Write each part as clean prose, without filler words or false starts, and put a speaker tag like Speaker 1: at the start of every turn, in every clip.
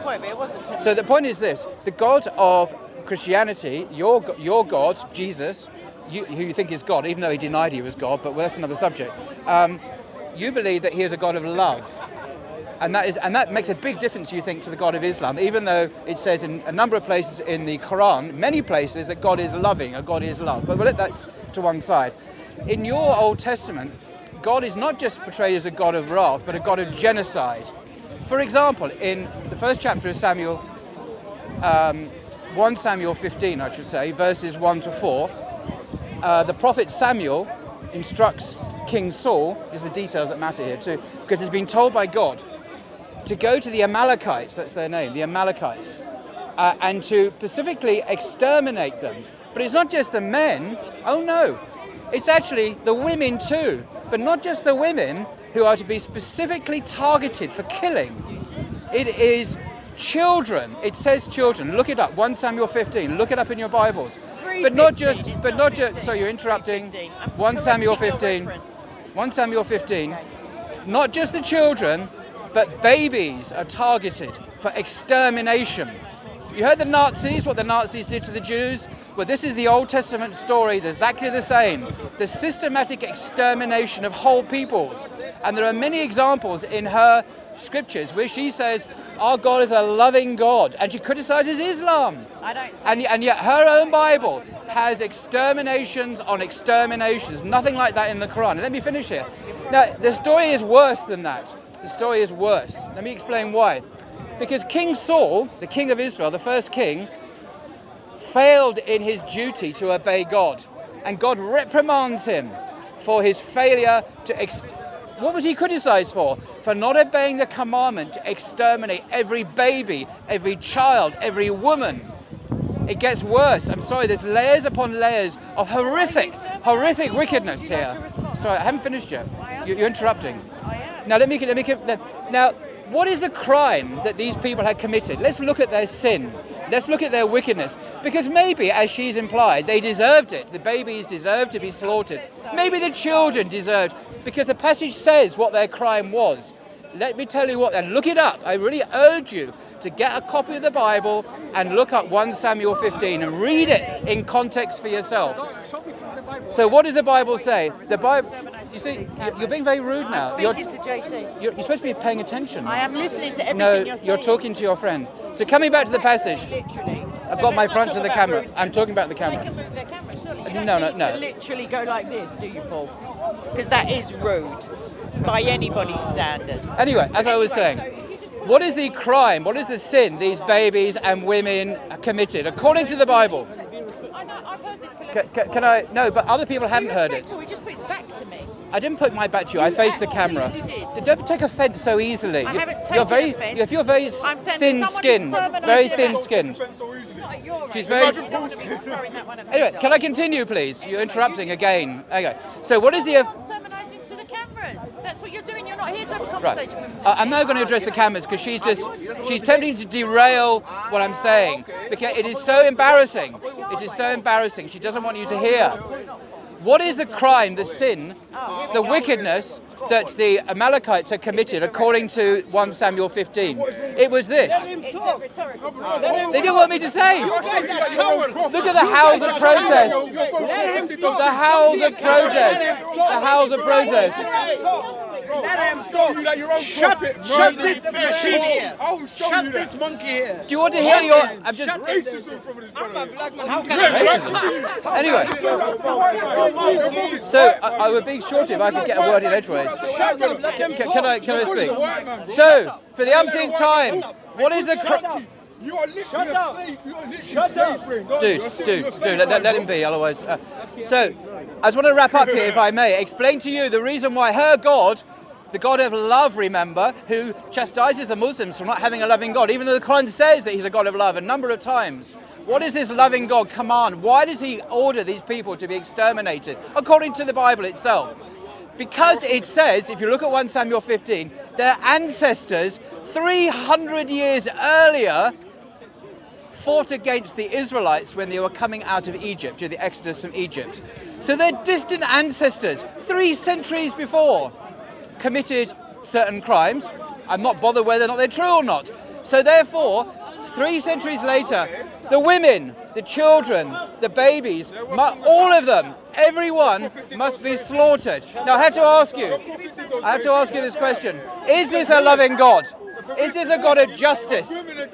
Speaker 1: point, but it wasn't.
Speaker 2: So the point is this: the God of Christianity, your God, Jesus, who you think is God, even though he denied he was God, but that's another subject. You believe that he is a God of love. And that makes a big difference, you think, to the God of Islam, even though it says in a number of places in the Quran, many places, that God is loving, or God is love. But we'll let that to one side. In your Old Testament, God is not just portrayed as a God of wrath, but a God of genocide. For example, in the first chapter of Samuel, 1 Samuel 15, I should say, verses 1 to 4, the prophet Samuel instructs King Saul, is the details that matter here too, because he's been told by God to go to the Amalekites, that's their name, the Amalekites, and to specifically exterminate them. But it's not just the men, oh no, it's actually the women too, but not just the women who are to be specifically targeted for killing. It is children, it says children, look it up, 1 Samuel 15, look it up in your Bibles. But not just, so you're interrupting, 1 Samuel 15, 1 Samuel 15, not just the children, but babies are targeted for extermination. You heard the Nazis, what the Nazis did to the Jews? Well, this is the Old Testament story, exactly the same. The systematic extermination of whole peoples. And there are many examples in her scriptures where she says, our God is a loving God, and she criticizes Islam. And yet her own Bible has exterminations on exterminations, nothing like that in the Quran. And let me finish here. Now, the story is worse than that. The story is worse. Let me explain why. Because King Saul, the king of Israel, the first king, failed in his duty to obey God. And God reprimands him for his failure to... What was he criticized for? For not obeying the commandment to exterminate every baby, every child, every woman. It gets worse. I'm sorry, there's layers upon layers of horrific wickedness here. Sorry, I haven't finished yet. You're interrupting. Now, now, what is the crime that these people had committed? Let's look at their sin. Let's look at their wickedness. Because maybe, as she's implied, they deserved it. The babies deserved to be slaughtered. Maybe the children deserved, because the passage says what their crime was. Let me tell you what, and look it up. I really urge you to get a copy of the Bible and look up 1 Samuel 15 and read it in context for yourself. So what does the Bible say? The Bible, you see, you're being very rude now.
Speaker 1: I'm speaking to JC.
Speaker 2: You're supposed to be paying attention.
Speaker 1: I am listening to everything
Speaker 2: you're
Speaker 1: saying.
Speaker 2: talking to your friend. So coming back to the passage,
Speaker 1: Literally.
Speaker 2: I've got my front to the camera. I'm talking about the
Speaker 1: They
Speaker 2: camera.
Speaker 1: can move their camera, surely. You
Speaker 2: No,
Speaker 1: don't
Speaker 2: no,
Speaker 1: need
Speaker 2: no.
Speaker 1: to literally go like this, do you, Paul? Because that is rude by anybody's standards.
Speaker 2: Anyway, as I was saying, what is the crime, what is the sin these babies and women committed, according to the Bible?
Speaker 1: I know, I've heard this.
Speaker 2: Can I? No, but other people haven't heard it.
Speaker 1: We just put it back to me.
Speaker 2: I didn't put my back to you. I faced the camera. Don't take offence so easily.
Speaker 1: I haven't taken
Speaker 2: You're very,
Speaker 1: offence.
Speaker 2: if you're very
Speaker 1: I'm saying
Speaker 2: thin-skinned,
Speaker 1: someone is
Speaker 2: very
Speaker 1: sermonising
Speaker 2: thin-skinned.
Speaker 1: Not at your
Speaker 2: She's
Speaker 1: age.
Speaker 2: very-
Speaker 1: You don't want to be throwing that one at me,
Speaker 2: Anyway, can I
Speaker 1: darling.
Speaker 2: continue, please? You're interrupting again. Okay. So what is the?
Speaker 1: You're not sermonising to the cameras. That's what you're doing. You're not here to have a conversation with me.
Speaker 2: I'm now going to address the cameras because she's tempting to derail what I'm saying, because it is so embarrassing. It is so embarrassing. She doesn't want you to hear. What is the crime, the sin, the wickedness that the Amalekites had committed according to 1 Samuel 15? It was this.
Speaker 1: It's a rhetorical.
Speaker 2: They didn't want me to say. Look at the howls of protest. The howls of protest. The howls of protest.
Speaker 3: Shut this machine here. Shut this monkey here.
Speaker 2: Do you want to hear your... I'm just...
Speaker 3: I'm a black man. How can I?
Speaker 2: Anyway, so I would be shorter if I could get a word in edgeways.
Speaker 3: Shut up. Let them talk.
Speaker 2: Can I speak? So, for the umpteenth time, what is the...
Speaker 3: You are literally a slave. You are literally a slave.
Speaker 2: Dude, let him be, otherwise... so, I just want to wrap up here, if I may. Explain to you the reason why her God, the God of love, remember, who chastises the Muslims for not having a loving God, even though the Quran says that he's a God of love a number of times. What is this loving God command? Why does he order these people to be exterminated, according to the Bible itself? Because it says, if you look at 1 Samuel 15, their ancestors 300 years earlier fought against the Israelites when they were coming out of Egypt, to the Exodus from Egypt. So their distant ancestors, 3 centuries before, committed certain crimes. I'm not bothered whether or not they're true or not. So therefore, 3 centuries later, the women, the children, the babies, all of them, everyone must be slaughtered. Now I have to ask you this question. Is this a loving God? Is this a God of justice?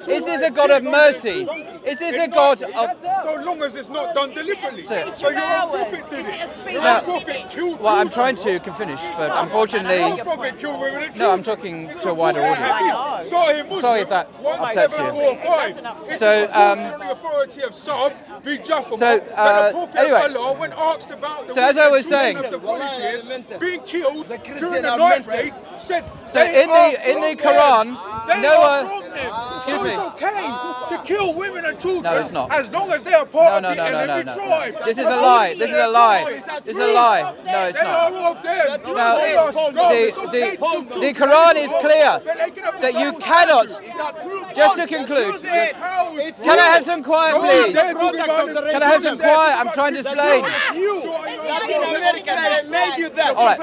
Speaker 2: Is this a God of mercy? Is this a God of...
Speaker 3: So long as it's not done deliberately.
Speaker 2: So
Speaker 3: your own prophet did it. Your
Speaker 2: No.
Speaker 3: own prophet killed
Speaker 2: Well, I'm
Speaker 3: people.
Speaker 2: trying to finish, but unfortunately...
Speaker 3: Your own prophet killed women and
Speaker 2: No, I'm
Speaker 3: children.
Speaker 2: talking to a wider audience. Sorry if that upsets you. So,
Speaker 3: on the authority of Saab, be Jaffa.
Speaker 2: So,
Speaker 3: But the prophet
Speaker 2: anyway.
Speaker 3: of Allah, when asked about the
Speaker 2: So as I was
Speaker 3: children
Speaker 2: saying-
Speaker 3: of the polytheists being killed during the night raid, said
Speaker 2: So in the Quran,
Speaker 3: they
Speaker 2: Noah-
Speaker 3: are from them.
Speaker 2: Excuse
Speaker 3: So
Speaker 2: me.
Speaker 3: it's okay to kill women and children
Speaker 2: No, it's not.
Speaker 3: as long as they are part
Speaker 2: No.
Speaker 3: of the enemy tribe.
Speaker 2: This is a lie. This is a lie. This is a lie. No, it's
Speaker 3: They are
Speaker 2: not.
Speaker 3: of them.
Speaker 2: No,
Speaker 3: They are scum. It's okay to kill
Speaker 2: the Quran is clear
Speaker 3: But they can have
Speaker 2: that you
Speaker 3: the
Speaker 2: cannot.
Speaker 3: power.
Speaker 2: Just to conclude,
Speaker 3: Can
Speaker 2: can I have some quiet, please? Can I have some quiet? I'm trying to explain.
Speaker 4: Latin America made you that.
Speaker 2: All right,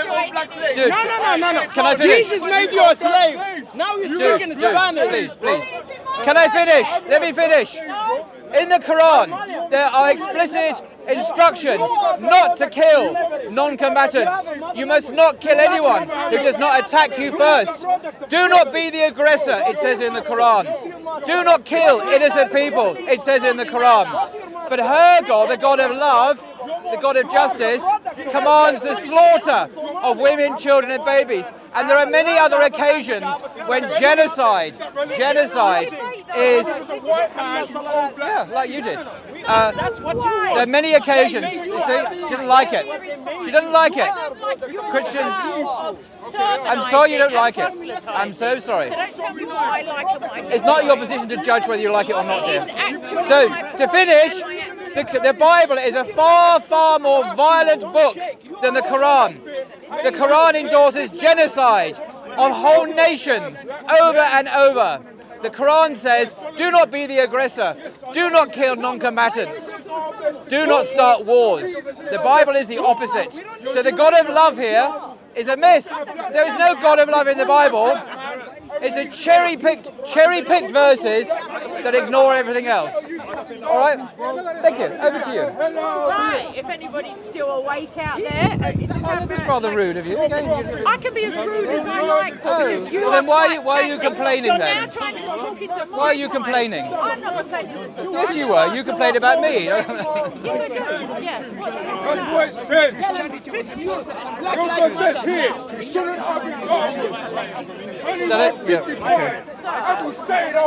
Speaker 2: dude.
Speaker 4: No.
Speaker 2: Can I finish?
Speaker 4: Jesus made you a slave. Now you're speaking
Speaker 2: Dude,
Speaker 4: Spanish.
Speaker 2: please. Can I finish? Let me finish. In the Quran, there are explicit instructions not to kill non-combatants. You must not kill anyone who does not attack you first. Do not be the aggressor, it says in the Quran. Do not kill innocent people, it says in the Quran. But her God, the God of love, the God of justice, commands the slaughter of women, children and babies. And there are many other occasions when genocide is... Yeah, like you did. There are many occasions. You see, she didn't like it. She didn't like it. Christians, I'm sorry you don't like it. I'm so sorry. It's not your position to judge whether you like it or not, dear. So, to finish, the Bible is a far, far more violent book than the Quran. The Quran endorses genocide on whole nations over and over. The Quran says, do not be the aggressor. Do not kill non-combatants. Do not start wars. The Bible is the opposite. So the God of love here is a myth. There is no God of love in the Bible. It's a cherry-picked verses that ignore everything else. All right? Thank you. Over to you.
Speaker 1: Right, if anybody's still awake out there.
Speaker 2: Oh, that's rather rude of you.
Speaker 1: I can be as rude as I like. Because you
Speaker 2: Well, then why are you
Speaker 1: are
Speaker 2: complaining
Speaker 1: You're
Speaker 2: then?
Speaker 1: now trying to talk into my
Speaker 2: Why are you
Speaker 1: time.
Speaker 2: complaining?
Speaker 1: I'm not complaining at all.
Speaker 2: Yes, you were. You complained about me.
Speaker 1: Yes, I do. Yeah.
Speaker 3: That's what it says. It also says here, shouldn't I be
Speaker 2: Is that it? Yeah.
Speaker 3: I will say it all.